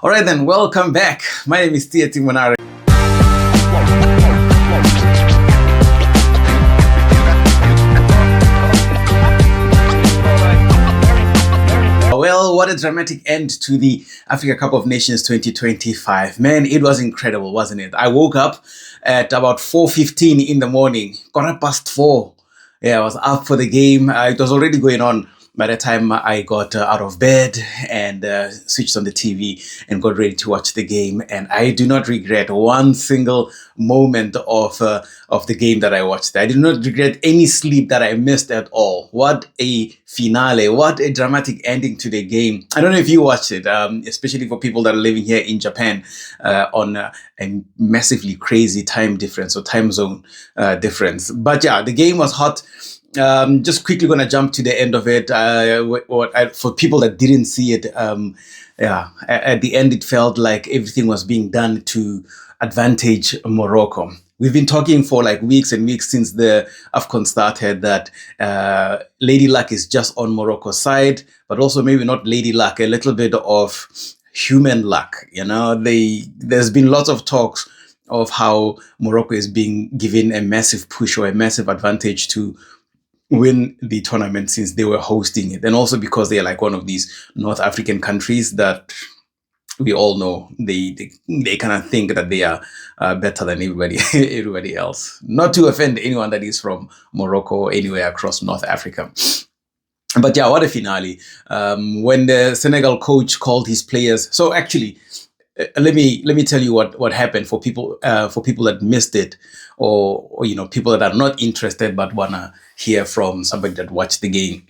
All right, then, welcome back. My name is Tia Timonare. Well, what a dramatic end to the Africa Cup of Nations 2025. Man, it was incredible, wasn't it? I woke up at about 4:15 in the morning, 4:15. Yeah, I was up for the game. It was already going on by the time I got out of bed and switched on the TV and got ready to watch the game. And I do not regret one single moment of the game that I watched. I do not regret any sleep that I missed at all. What a finale. What a dramatic ending to the game. I don't know if you watched it, especially for people that are living here in Japan on a massively crazy time difference or time zone difference. But yeah, the game was hot. Just quickly going to jump to the end of it. For people that didn't see it, at the end, it felt like everything was being done to advantage Morocco. We've been talking for like weeks and weeks since the Afcon started that Lady Luck is just on Morocco's side, but also maybe not Lady Luck, a little bit of human luck. You know, there's been lots of talks of how Morocco is being given a massive push or a massive advantage to win the tournament since they were hosting it, and also because they are like one of these North African countries that we all know they kind of think that they are better than everybody else. Not to offend anyone that is from Morocco or anywhere across North Africa. But yeah, what a finale. When the Senegal coach called his players. So actually, let me tell you what happened for people that missed it, or you know, people that are not interested but wanna hear from somebody that watched the game.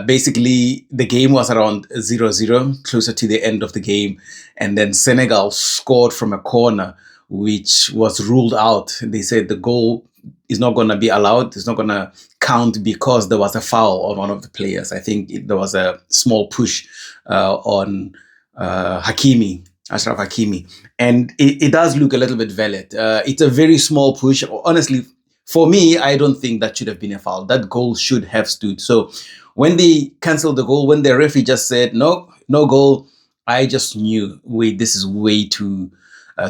Basically, the game was around 0-0, closer to the end of the game, and then Senegal scored from a corner, which was ruled out. They said the goal is not going to be allowed. It's not going to count because there was a foul on one of the players. I think there was a small push on Ashraf Hakimi. And it does look a little bit valid. It's a very small push. Honestly, for me, I don't think that should have been a foul. That goal should have stood. So when they canceled the goal, when the referee just said, no goal, I just knew, wait, this is way too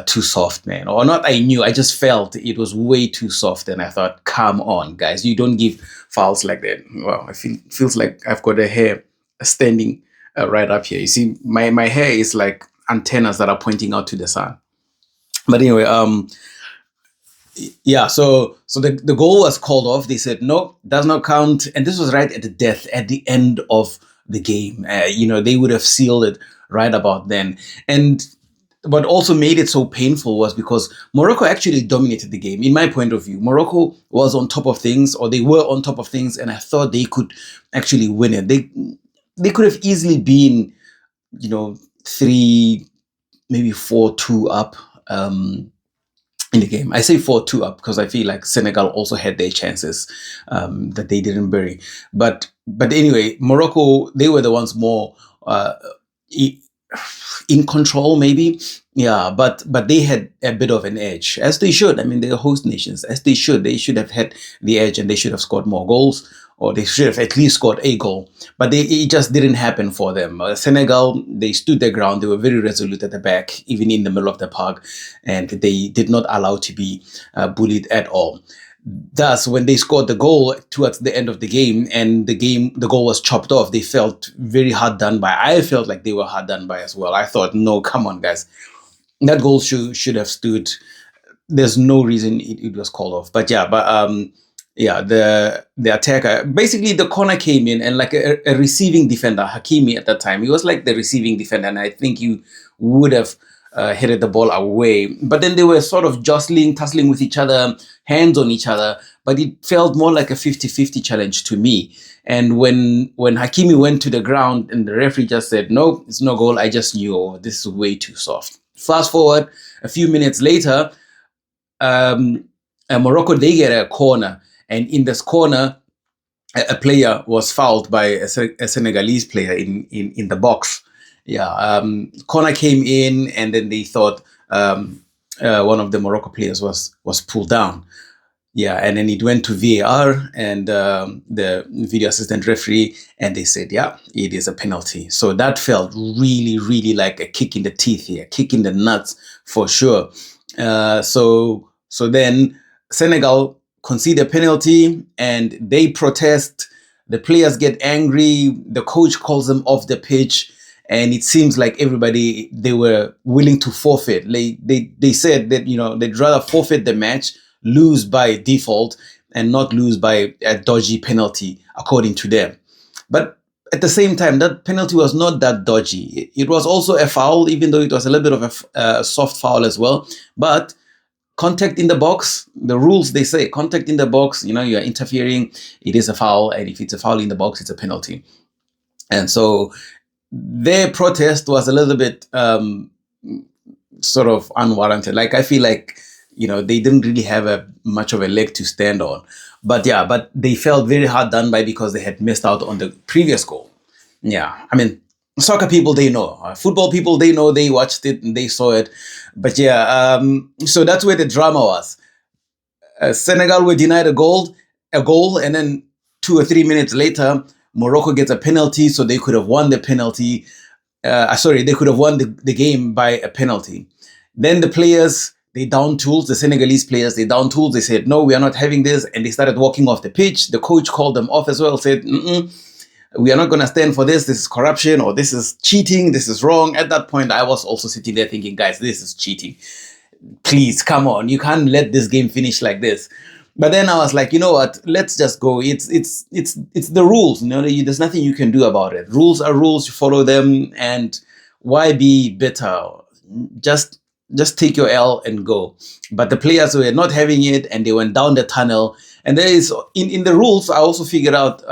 soft, man. Or not I knew, I just felt it was way too soft. And I thought, come on, guys, you don't give fouls like that. Well, feels like I've got a hair standing right up here. You see, my hair is like antennas that are pointing out to the sun. But anyway, yeah, so the goal was called off. They said, no, does not count. And this was right at the death, at the end of the game. They would have sealed it right about then. And what also made it so painful was because Morocco actually dominated the game. In my point of view, Morocco was on top of things, or they were on top of things, and I thought they could actually win it. They could have easily been, 3, maybe 4-2 up in the game. I say 4-2 up because I feel like Senegal also had their chances that they didn't bury. But anyway, Morocco, they were the ones more in control, maybe. Yeah, but they had a bit of an edge, as they should. I mean, they're host nations, as they should. They should have had the edge, and they should have scored more goals, or they should have at least scored a goal. But it just didn't happen for them. Senegal, they stood their ground. They were very resolute at the back, even in the middle of the park, and they did not allow to be bullied at all. Thus, when they scored the goal towards the end of the game, and the goal was chopped off, they felt very hard done by. I felt like they were hard done by as well. I thought, no, come on, guys. That goal should have stood. There's no reason it was called off. But yeah, the attacker, basically the corner came in, and like a receiving defender, Hakimi at that time, he was like the receiving defender, and I think you would have headed the ball away. But then they were sort of tussling with each other, hands on each other, but it felt more like a 50-50 challenge to me. And when Hakimi went to the ground and the referee just said, no, it's no goal, I just knew, this is way too soft. Fast forward a few minutes later, Morocco, they get a corner, and in this corner, a player was fouled by a Senegalese player in the box. Yeah, corner came in, and then they thought one of the Morocco players was pulled down. Yeah, and then it went to VAR and the video assistant referee, and they said, yeah, it is a penalty. So that felt really, really like a kick in the teeth here, kick in the nuts for sure. So then Senegal concede a penalty and they protest. The players get angry. The coach calls them off the pitch. And it seems like everybody, they were willing to forfeit. They said that, they'd rather forfeit the match, lose by default, and not lose by a dodgy penalty, according to them. But at the same time, that penalty was not that dodgy. It was also a foul, even though it was a little bit of a soft foul as well. But contact in the box, the rules, they say contact in the box, you're interfering, it is a foul. And if it's a foul in the box, it's a penalty. And so their protest was a little bit sort of unwarranted. Like, I feel like, they didn't really have much of a leg to stand on. But yeah, but they felt very hard done by because they had missed out on the previous goal. Yeah, I mean, soccer people, they know. Football people, they know. They watched it and they saw it. But yeah, so that's where the drama was. Senegal were denied a goal, and then 2 or 3 minutes later, Morocco gets a penalty, so they could have won the penalty. They could have won the game by a penalty. Then the players, they down tools, the Senegalese players, they down tools. They said, no, we are not having this. And they started walking off the pitch. The coach called them off as well, said, we are not going to stand for this. This is corruption, or this is cheating. This is wrong. At that point, I was also sitting there thinking, guys, this is cheating. Please, come on. You can't let this game finish like this. But then I was like, you know what? Let's just go. It's the rules. There's nothing you can do about it. Rules are rules. You follow them, and why be bitter? Just take your L and go. But the players were not having it, and they went down the tunnel. And there is in the rules, I also figured out,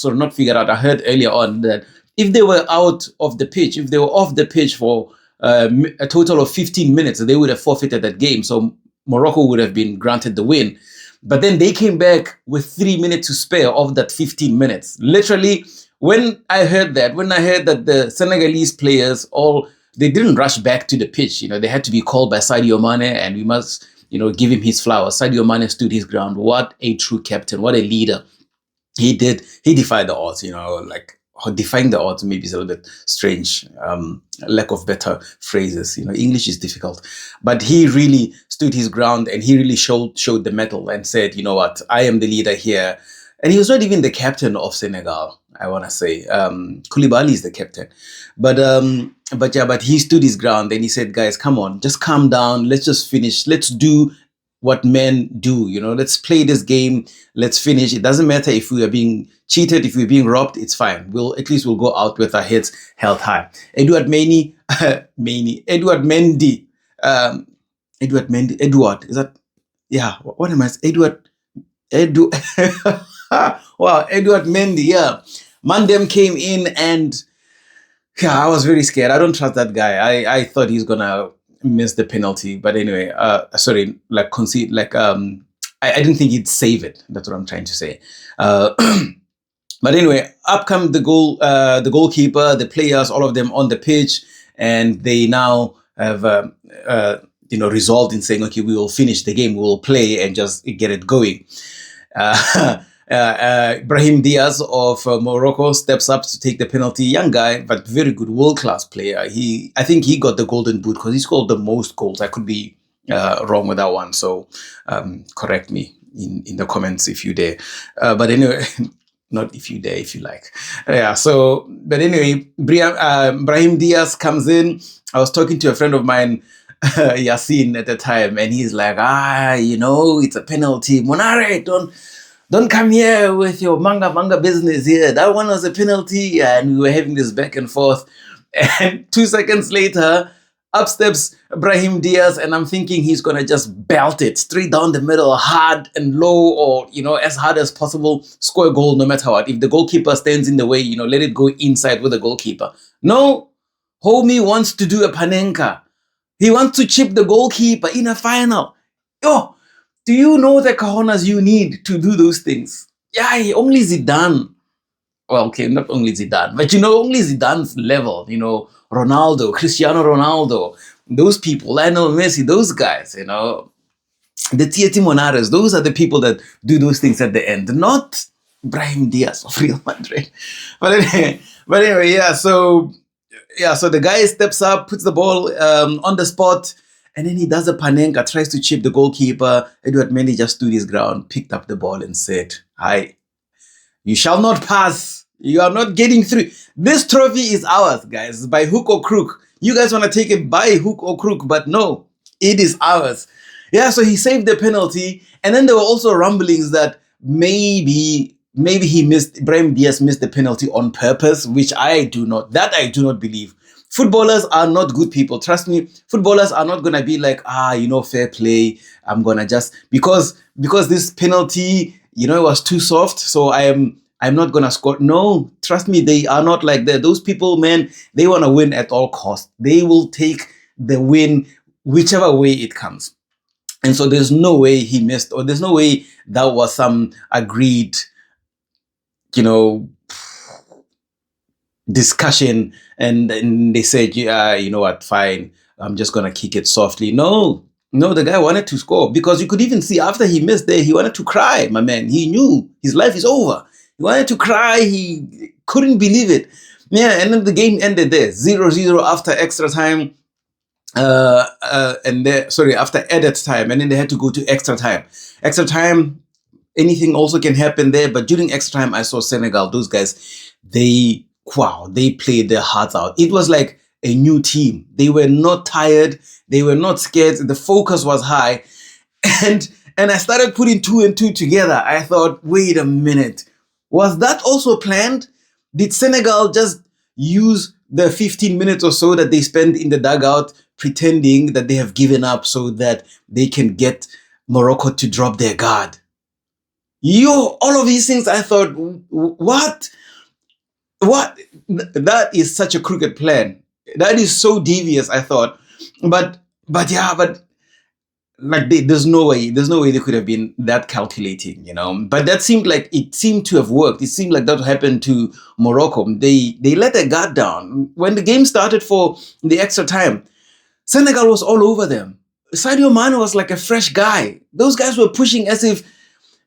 not figured out, I heard earlier on that if they were out of the pitch, if they were off the pitch for a total of 15 minutes, they would have forfeited that game. So Morocco would have been granted the win. But then they came back with 3 minutes to spare of that 15 minutes. Literally, when I heard that the Senegalese players they didn't rush back to the pitch. They had to be called by Sadio Mane, and we must, give him his flowers. Sadio Mane stood his ground. What a true captain. What a leader. He defied the odds, like defying the odds maybe is a little bit strange. Lack of better phrases. English is difficult. But he really stood his ground, and he really showed the mettle and said, you know what, I am the leader here. And he was not even the captain of Senegal, I want to say. Koulibaly is the captain. But he stood his ground and he said, guys, come on, just calm down. Let's just finish. Let's do what men do. Let's play this game. Let's finish. It doesn't matter if we are being cheated, if we're being robbed, it's fine. At least we'll go out with our heads held high. Edouard Mendy, is that, yeah, what am I saying? Wow, Edouard Mendy, yeah. Mandem came in, and yeah, I was very scared. I don't trust that guy. I thought he's gonna miss the penalty, but anyway, concede. I didn't think he'd save it. That's what I'm trying to say. But anyway, up come the goalkeeper, the players, all of them on the pitch, and they now have resolved in saying, okay, we will finish the game, we will play and just get it going. Brahim Diaz of Morocco steps up to take the penalty. Young guy, but very good, world-class player. I think he got the golden boot because he scored the most goals. I could be wrong with that one, so correct me in the comments if you dare. But anyway, not if you dare, if you like. Yeah. So, but anyway, Brahim Diaz comes in. I was talking to a friend of mine, Yasin, at the time, and he's like, it's a penalty. Monare, don't come here with your manga business here. That one was a penalty. And we were having this back and forth. And 2 seconds later, up steps Brahim Diaz, and I'm thinking he's going to just belt it straight down the middle, hard and low, or, as hard as possible, score a goal no matter what. If the goalkeeper stands in the way, let it go inside with the goalkeeper. No, homie wants to do a panenka. He wants to chip the goalkeeper in a final. Oh, do you know the cojones you need to do those things? Yeah, only Zidane. Well, okay, not only Zidane, but only Zidane's level, Ronaldo, Cristiano Ronaldo, those people, Lionel Messi, those guys, The Tietimonares, those are the people that do those things at the end, not Brahim Diaz of Real Madrid. But anyway, so the guy steps up, puts the ball on the spot, and then he does a panenka, tries to chip the goalkeeper. Edward Mendy just stood his ground, picked up the ball, and said, "Hi, you shall not pass. You are not getting through. This trophy is ours, guys, by hook or crook. You guys want to take it by hook or crook, but no, it is ours." Yeah, so he saved the penalty, and then there were also rumblings that maybe Ibrahim Diaz missed the penalty on purpose, which I do not believe. Footballers are not good people. Trust me, footballers are not gonna be like, fair play. I'm gonna just because this penalty, it was too soft, so I'm not gonna score. No, trust me, they are not like that. Those people, man, they want to win at all costs. They will take the win whichever way it comes. And so there's no way he missed, or there's no way that was some agreed, discussion, and they said, yeah, you know what, fine, I'm just gonna kick it softly. No, the guy wanted to score, because you could even see after he missed there, he wanted to cry, my man. He knew his life is over. He wanted to cry. He couldn't believe it. Yeah, and then the game ended there, 0-0 after extra time. After added time, and then they had to go to extra time. Extra time, anything also can happen there, but during extra time, I saw Senegal. Those guys, they played their hearts out. It was like a new team. They were not tired. They were not scared. The focus was high, and I started putting two and two together. I thought, wait a minute, was that also planned? Did Senegal just use the 15 minutes or so that they spent in the dugout pretending that they have given up so that they can get Morocco to drop their guard? All of these things, I thought, what? That is such a crooked plan. That is so devious, I thought. But there's no way they could have been that calculating, But that seemed to have worked. It seemed like that happened to Morocco. They let their guard down. When the game started for the extra time, Senegal was all over them. Sadio Mane was like a fresh guy. Those guys were pushing as if,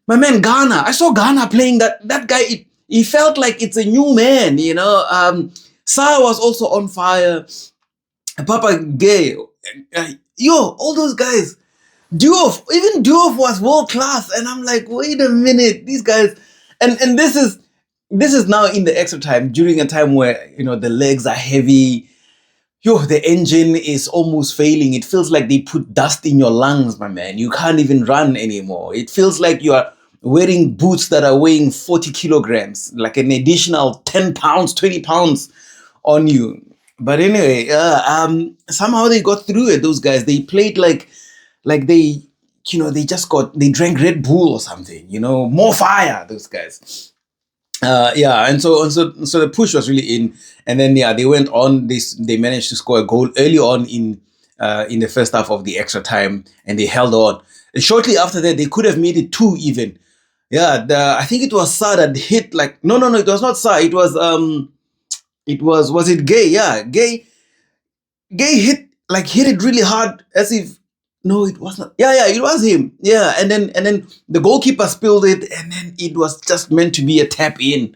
my man, Ghana. I saw Ghana playing that guy. He felt like it's a new man, Sarr was also on fire. Papa Gay. All those guys. Diouf was world class, and I'm like, wait a minute, these guys, and this is now in the extra time, during a time where the legs are heavy, the engine is almost failing. It feels like they put dust in your lungs, my man. You can't even run anymore. It feels like you are wearing boots that are weighing 40 kilograms, like an additional 10 pounds, 20 pounds on you. But anyway, somehow they got through it. Those guys, they played like they drank Red Bull or something, more fire, those guys. And so the push was really in, and then they went on. They managed to score a goal early on in the first half of the extra time, and they held on. And shortly after that, they could have made it 2 even. Yeah, I think it was Sarr that hit no, it was not Sarr. It was it Gay? Yeah, Gay hit it really hard, as if. No, it was not. Yeah, it was him. Yeah, and then the goalkeeper spilled it, and then it was just meant to be a tap in.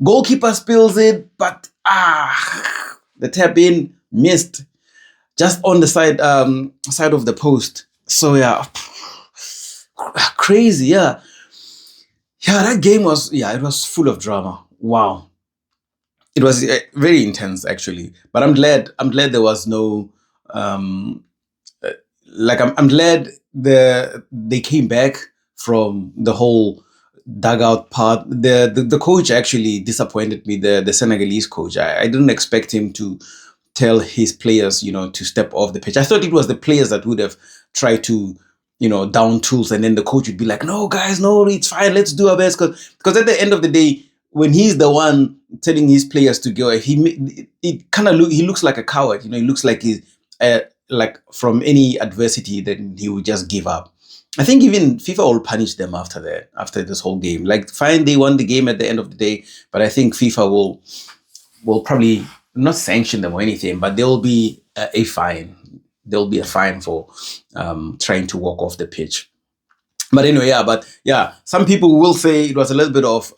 Goalkeeper spills it, but the tap in missed, just on the side of the post. So yeah, crazy. Yeah, that game was it was full of drama. Wow, it was very intense actually. But I'm glad there was no. I'm glad they came back from the whole dugout part. The coach actually disappointed me. The Senegalese coach. I didn't expect him to tell his players, to step off the pitch. I thought it was the players that would have tried to, down tools, and then the coach would be like, "No, guys, no, it's fine. Let's do our best." Because at the end of the day, when he's the one telling his players to go, he looks like a coward. He looks like he's. From any adversity, then he would just give up. I think even FIFA will punish them after this whole game. Fine, they won the game at the end of the day, but I think FIFA will probably not sanction them or anything, but there will be a fine. There will be a fine for trying to walk off the pitch. But anyway, some people will say it was a little bit of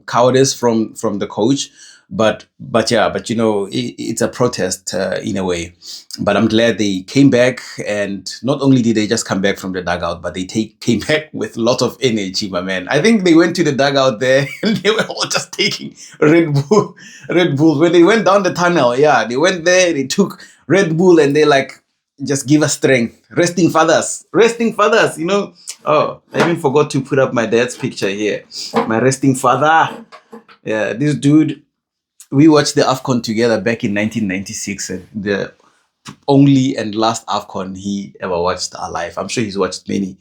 cowardice from the coach, but it's a protest in a way. But I'm glad they came back, and not only did they just come back from the dugout, but they came back with a lot of energy, my man. I think they went to the dugout there and they were all just taking Red Bull. When they went down the tunnel, yeah, they went there, they took Red Bull, and they like, just give us strength. Resting fathers, you know. Oh, I even forgot to put up my dad's picture here. My resting father. Yeah, this dude, we watched the Afcon together back in 1996, and the only and last Afcon he ever watched alive. I'm sure he's watched many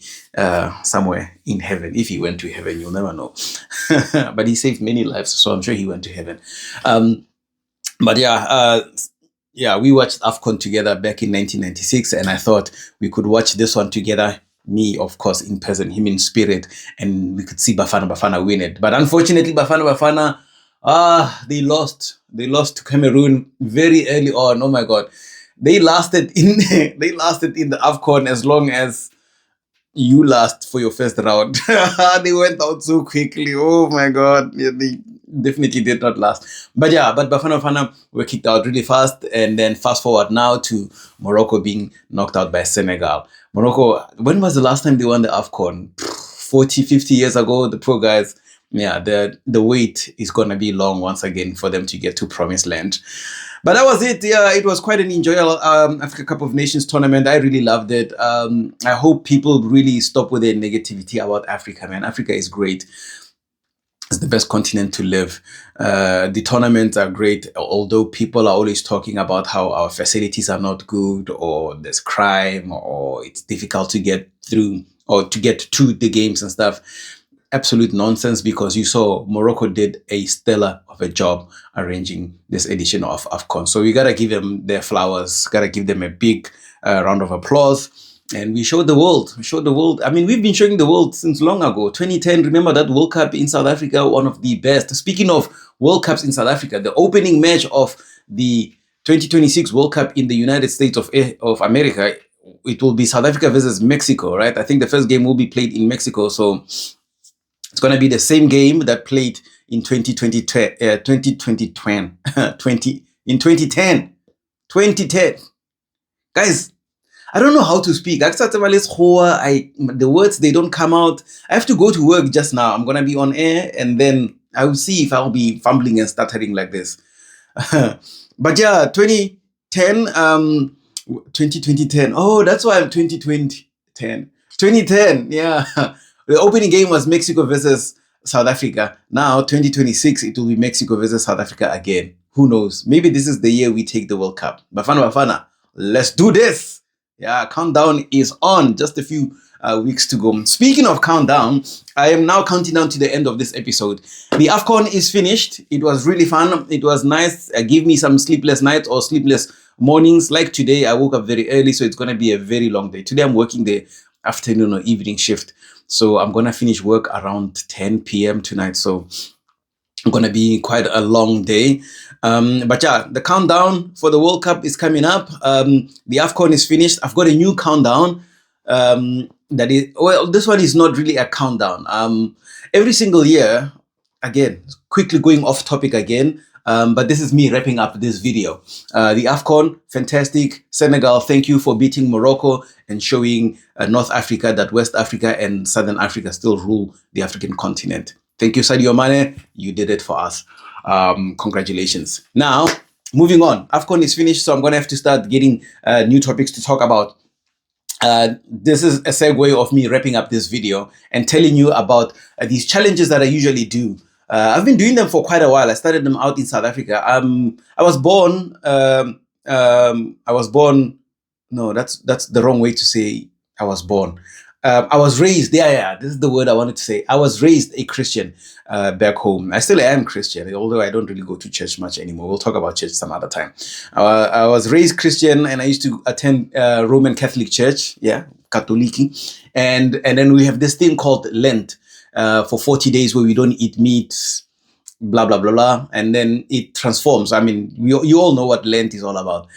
somewhere in heaven. If he went to heaven, you'll never know. But he saved many lives, so I'm sure he went to heaven. But yeah, we watched Afcon together back in 1996, and I thought we could watch this one together. Me, of course, in person, him in spirit, and we could see Bafana win it. But unfortunately, Bafana, they lost. They lost to Cameroon very early on. Oh my God, they lasted in the Afcon as long as you last for your first round. They went out so quickly. Oh my God. Yeah, they definitely did not last. But Bafana were kicked out really fast. And then fast forward now to Morocco being knocked out by Senegal. Morocco, when was the last time they won the Afcon? 40, 50 years ago, the poor guys. Yeah, the wait is going to be long once again for them to get to promised land. But that was it. Yeah, it was quite an enjoyable Africa Cup of Nations tournament. I really loved it. I hope people really stop with their negativity about Africa, man. Africa is great. It's the best continent to live. The tournaments are great, although people are always talking about how our facilities are not good, or there's crime, or it's difficult to get through or to get to the games and stuff. Absolute nonsense, because you saw Morocco did a stellar of a job arranging this edition of Afcon. So we gotta give them their flowers, gotta give them a big round of applause. And we showed the world. I mean, we've been showing the world since long ago. 2010, remember that World Cup in South Africa, one of the best. Speaking of World Cups in South Africa, the opening match of the 2026 World Cup in the United States of America, it will be South Africa versus Mexico, right? I think the first game will be played in Mexico. So it's going to be the same game that played in 2010. Guys, I don't know how to speak. The words, they don't come out. I have to go to work just now. I'm going to be on air, and then I will see if I'll be fumbling and stuttering like this. But yeah, 2010. Oh, that's why I'm 2010. Yeah. The opening game was Mexico versus South Africa. Now, 2026, it will be Mexico versus South Africa again. Who knows? Maybe this is the year we take the World Cup. Bafana, let's do this. Yeah, countdown is on. Just a few weeks to go. Speaking of countdown, I am now counting down to the end of this episode. The Afcon is finished. It was really fun. It was nice. Give me some sleepless nights or sleepless mornings. Like today, I woke up very early, so it's going to be a very long day. Today, I'm working the afternoon or evening shift. So I'm going to finish work around 10 p.m. tonight. So I'm going to be quite a long day. But yeah, the countdown for the World Cup is coming up. The Afcon is finished. I've got a new countdown. This one is not really a countdown. Every single year, again, quickly going off topic again, but this is me wrapping up this video. The Afcon, fantastic. Senegal, thank you for beating Morocco and showing North Africa that West Africa and Southern Africa still rule the African continent. Thank you, Sadio Mane. You did it for us. Congratulations. Now, moving on. Afcon is finished, so I'm going to have to start getting new topics to talk about. This is a segue of me wrapping up this video and telling you about these challenges that I usually do. I've been doing them for quite a while. I started them out in South Africa. I was born. No, that's the wrong way to say I was born. I was raised. Yeah. This is the word I wanted to say. I was raised a Christian back home. I still am Christian, although I don't really go to church much anymore. We'll talk about church some other time. I was raised Christian, and I used to attend Roman Catholic Church. Yeah, Katoliki. And then we have this thing called Lent. For 40 days where we don't eat meat, blah blah blah blah, and then it transforms. I mean, you all know what Lent is all about.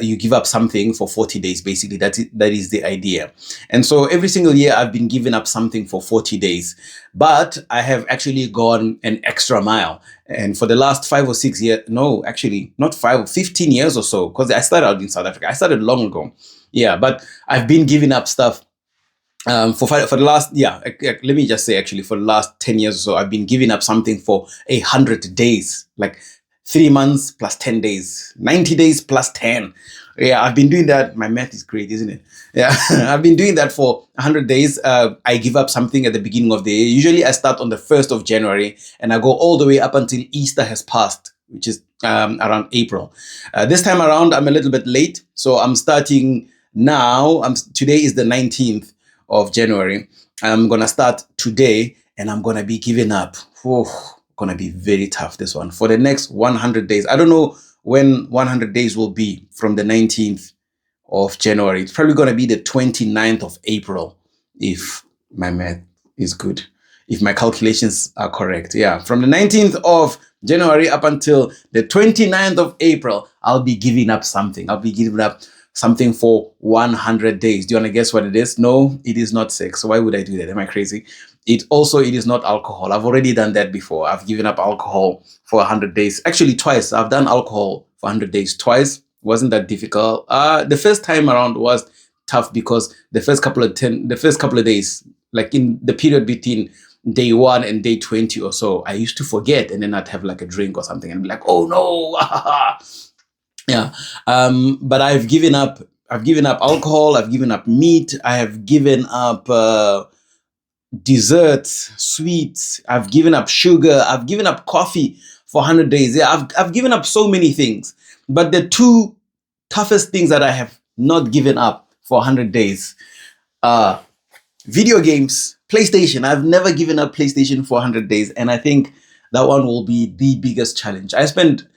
You give up something for 40 days, basically. That is the idea. And so every single year I've been giving up something for 40 days, but I have actually gone an extra mile. And for the last 5 or 6 years, no, actually not 15 years or so, because I started out in South Africa. I started long ago. Yeah, but I've been giving up stuff for the last, let me just say, actually, for the last 10 years or so, I've been giving up something for 100 days, like 3 months plus 10 days, 90 days plus 10. Yeah, I've been doing that. My math is great, isn't it? Yeah, I've been doing that for 100 days. I give up something at the beginning of the year. Usually I start on the 1st of January and I go all the way up until Easter has passed, which is around April. This time around, I'm a little bit late. So I'm starting now. Today is the 19th of January. I'm gonna start today and I'm gonna be giving up. Gonna be very tough, this one, for the next 100 days. I don't know when 100 days will be from the 19th of January. It's probably gonna be the 29th of April, if my math is good, if my calculations are correct. Yeah, from the 19th of January up until the 29th of April, I'll be giving up something. I'll be giving up something for 100 days. Do you want to guess what it is? No, it is not sex. So why would I do that? Am I crazy? It is not alcohol. I've already done that before. I've given up alcohol for 100 days. Actually, twice. I've done alcohol for 100 days twice. Wasn't that difficult. The first time around was tough because the first couple of days, like in the period between day 1 and day 20 or so, I used to forget, and then I'd have like a drink or something and be like, oh no. Yeah. But I've given up alcohol, I've given up meat, I have given up desserts, sweets, I've given up sugar, I've given up coffee for 100 days. Yeah, I've given up so many things. But the two toughest things that I have not given up for 100 days are video games, PlayStation. I've never given up PlayStation for 100 days. And I think that one will be the biggest challenge. I spend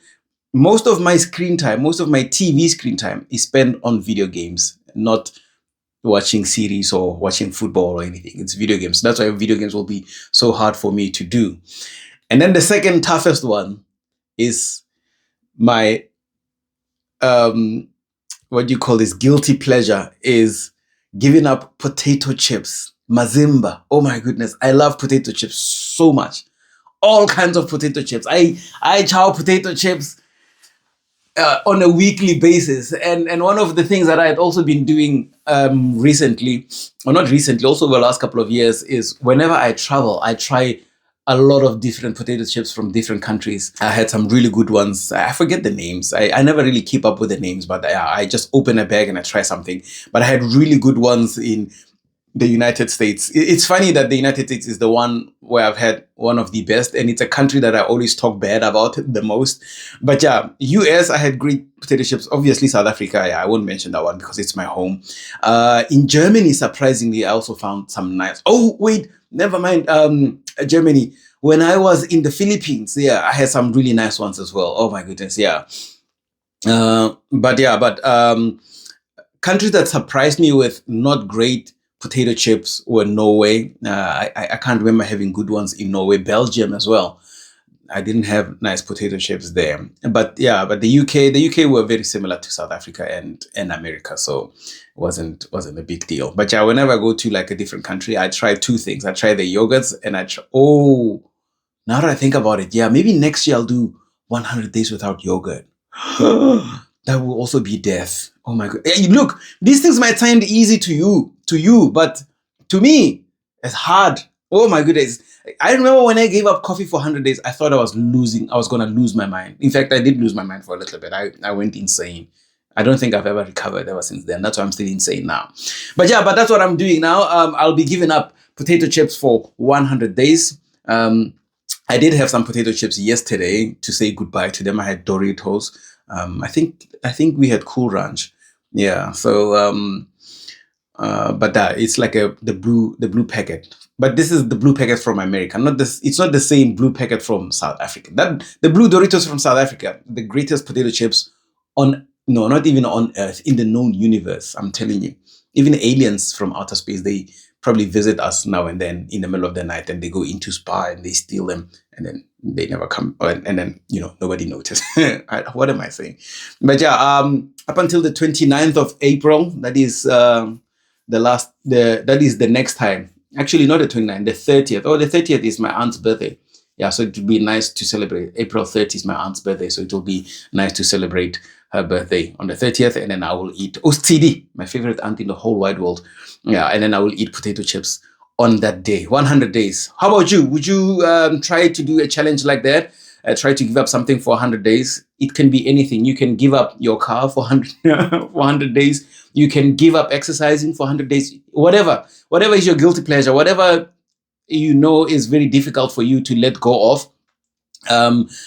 most of my screen time, most of my TV screen time is spent on video games, not watching series or watching football or anything. It's video games. That's why video games will be so hard for me to do. And then the second toughest one is my, what do you call this? Guilty pleasure is giving up potato chips, mazimba. Oh my goodness. I love potato chips so much. All kinds of potato chips. I chow potato chips on a weekly basis. And one of the things that I had also been doing recently, or not recently, also the last couple of years, is whenever I travel, I try a lot of different potato chips from different countries. I had some really good ones. I forget the names. I never really keep up with the names, but I just open a bag and I try something. But I had really good ones in the United States. It's funny that the United States is the one where I've had one of the best, and it's a country that I always talk bad about the most. But yeah, US, I had great potato chips. Obviously, South Africa, yeah, I won't mention that one because it's my home. In Germany, surprisingly, I also found some nice. Oh, wait, never mind. Germany. When I was in the Philippines, yeah, I had some really nice ones as well. Oh my goodness, yeah. But countries that surprised me with not great potato chips were Norway. I can't remember having good ones in Norway. Belgium as well. I didn't have nice potato chips there. But the UK were very similar to South Africa and America, so it wasn't a big deal. But yeah, whenever I go to like a different country, I try two things. I try the yogurts and now that I think about it, yeah, maybe next year I'll do 100 days without yogurt. That will also be death. Oh my God. Hey, look, these things might sound easy to you, but to me, it's hard. Oh my goodness. I remember when I gave up coffee for 100 days, I thought I was going to lose my mind. In fact, I did lose my mind for a little bit. I went insane. I don't think I've ever recovered ever since then. That's why I'm still insane now. But yeah, that's what I'm doing now. I'll be giving up potato chips for 100 days. I did have some potato chips yesterday to say goodbye to them. I had Doritos. I think we had Cool Ranch. Yeah. So, but it's like the blue packet. But this is the blue packet from America. It's not the same blue packet from South Africa. The blue Doritos from South Africa, the greatest potato chips not even on Earth, in the known universe. I'm telling you, even aliens from outer space, they probably visit us now and then in the middle of the night, and they go into Spa and they steal them, and then they never come, and then nobody noticed. What am I saying? But yeah, up until the 29th of April, that is that is the next time. Actually, not the 29th, the 30th. Oh, the 30th is my aunt's birthday. Yeah, so it would be nice to celebrate. April 30th is my aunt's birthday, so it will be nice to celebrate her birthday on the 30th, and then I will eat ostidi, my favorite aunt in the whole wide world. Yeah, and then I will eat potato chips on that day. 100 days. How about you? Would you try to do a challenge like that? Try to give up something for 100 days. It can be anything. You can give up your car for 100 days. You can give up exercising for 100 days. Whatever is your guilty pleasure, whatever is very difficult for you to let go of.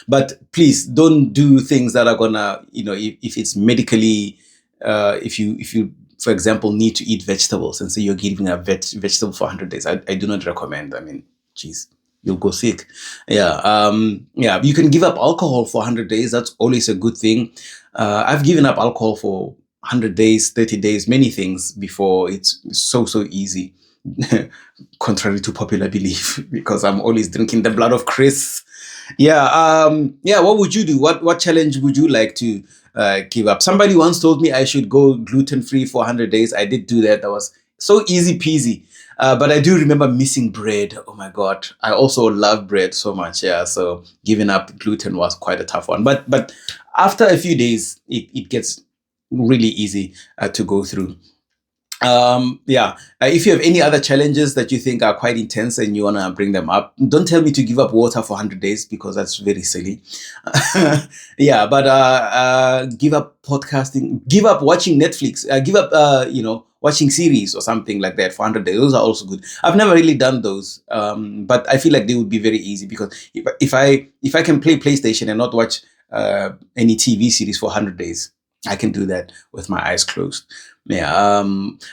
But please don't do things that are gonna, if it's medically, if you, for example, need to eat vegetables and say you're giving up vegetable for 100 days. I do not recommend. I mean, geez, you'll go sick. Yeah. Yeah. You can give up alcohol for 100 days. That's always a good thing. I've given up alcohol for 100 days, 30 days, many things before. It's so easy. Contrary to popular belief, because I'm always drinking the blood of Chris. Yeah. Yeah. What would you do? What challenge would you like to give up? Somebody once told me I should go gluten-free for 100 days. I did do that. That was so easy peasy. But I do remember missing bread. Oh my God. I also love bread so much. Yeah. So giving up gluten was quite a tough one. But after a few days, it gets really easy to go through. Yeah. If you have any other challenges that you think are quite intense and you want to bring them up, don't tell me to give up water for 100 days because that's very silly. Yeah, but give up podcasting, give up watching Netflix, give up, watching series or something like that for 100 days. Those are also good. I've never really done those, but I feel like they would be very easy because if I can play PlayStation and not watch any TV series for 100 days, I can do that with my eyes closed. Yeah.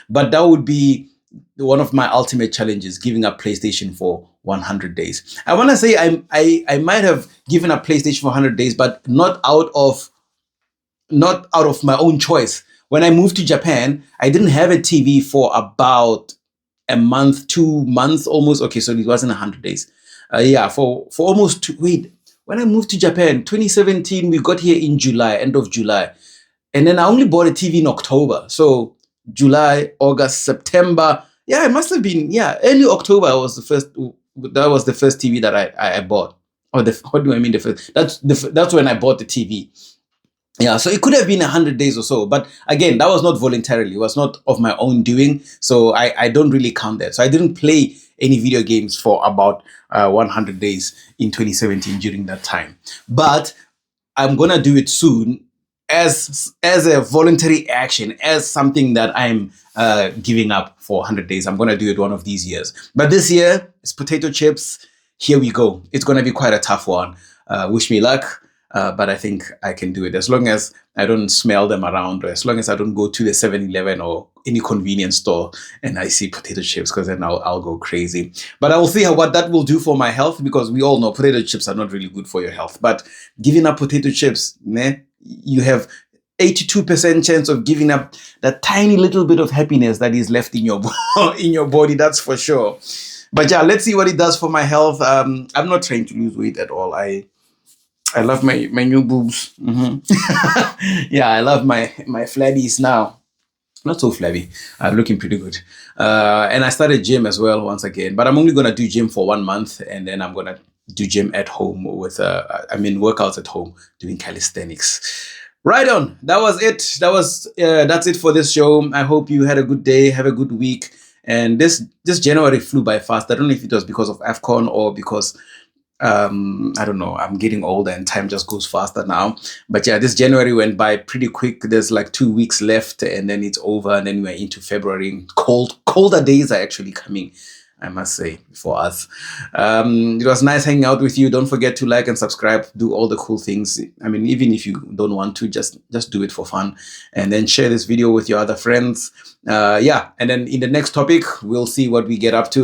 But that would be one of my ultimate challenges, giving up PlayStation for 100 days. I want to say I might have given up PlayStation for 100 days, but not out of my own choice. When I moved to Japan, I didn't have a TV for about a month, 2 months almost. Okay, so it wasn't 100 days. Yeah, for almost when I moved to Japan, 2017, we got here in July, end of July. And then I only bought a TV in October. So July, August, September. Yeah, it must have been, early October was the first TV that I bought. What do I mean the first? That's when I bought the TV. Yeah, so it could have been 100 days or so. But again, that was not voluntarily. It was not of my own doing. So I don't really count that. So I didn't play any video games for about 100 days in 2017 during that time. But I'm going to do it soon as a voluntary action, as something that I'm giving up for 100 days. I'm going to do it one of these years. But this year, it's potato chips. Here we go. It's going to be quite a tough one. Wish me luck. But I think I can do it as long as I don't smell them around, or as long as I don't go to the 7-Eleven or any convenience store and I see potato chips, because then I'll go crazy. But I will see what that will do for my health, because we all know potato chips are not really good for your health. But giving up potato chips, you have 82% chance of giving up that tiny little bit of happiness that is left in your in your body. That's for sure. But yeah, let's see what it does for my health. I'm not trying to lose weight at all. I love my new boobs. Yeah, I love my flabbies now. Not so flabby. I'm looking pretty good. And I started gym as well once again. But I'm only going to do gym for 1 month. And then I'm going to do gym at home with, workouts at home, doing calisthenics. Right on. That was it. That's it for this show. I hope you had a good day. Have a good week. And this January flew by fast. I don't know if it was because of Afcon or because I don't know, I'm getting older and time just goes faster now. But yeah, this January went by pretty quick. There's like 2 weeks left and then it's over, and then we're into February. Colder days are actually coming, I must say, for us. It was nice hanging out with you. Don't forget to like and subscribe, do all the cool things. I mean, even if you don't want to, just do it for fun, and then share this video with your other friends. Yeah, and then in the next topic, we'll see what we get up to.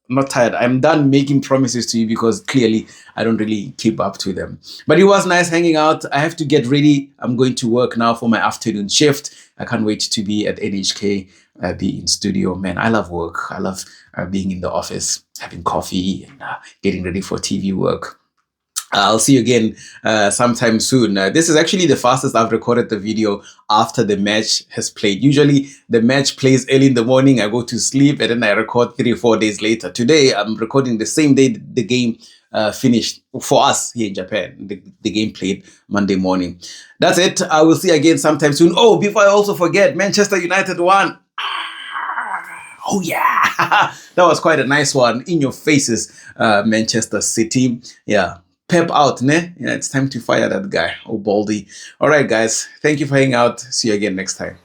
Not tired. I'm done making promises to you because clearly I don't really keep up to them. But it was nice hanging out. I have to get ready. I'm going to work now for my afternoon shift. I can't wait to be at NHK, be in studio. Man, I love work. I love being in the office, having coffee, and getting ready for TV work. I'll see you again sometime soon. This is actually the fastest I've recorded the video after the match has played. Usually the match plays early in the morning, I go to sleep, and then I record 3 or 4 days later. Today I'm recording the same day the game finished for us here in Japan. The game played Monday morning. That's it. I will see you again sometime soon. Oh, before I also forget, Manchester United won. Oh yeah, that was quite a nice one. In your faces, Manchester City. Yeah. Pep out, ne? Yeah, it's time to fire that guy. Oh, Baldy. All right, guys. Thank you for hanging out. See you again next time.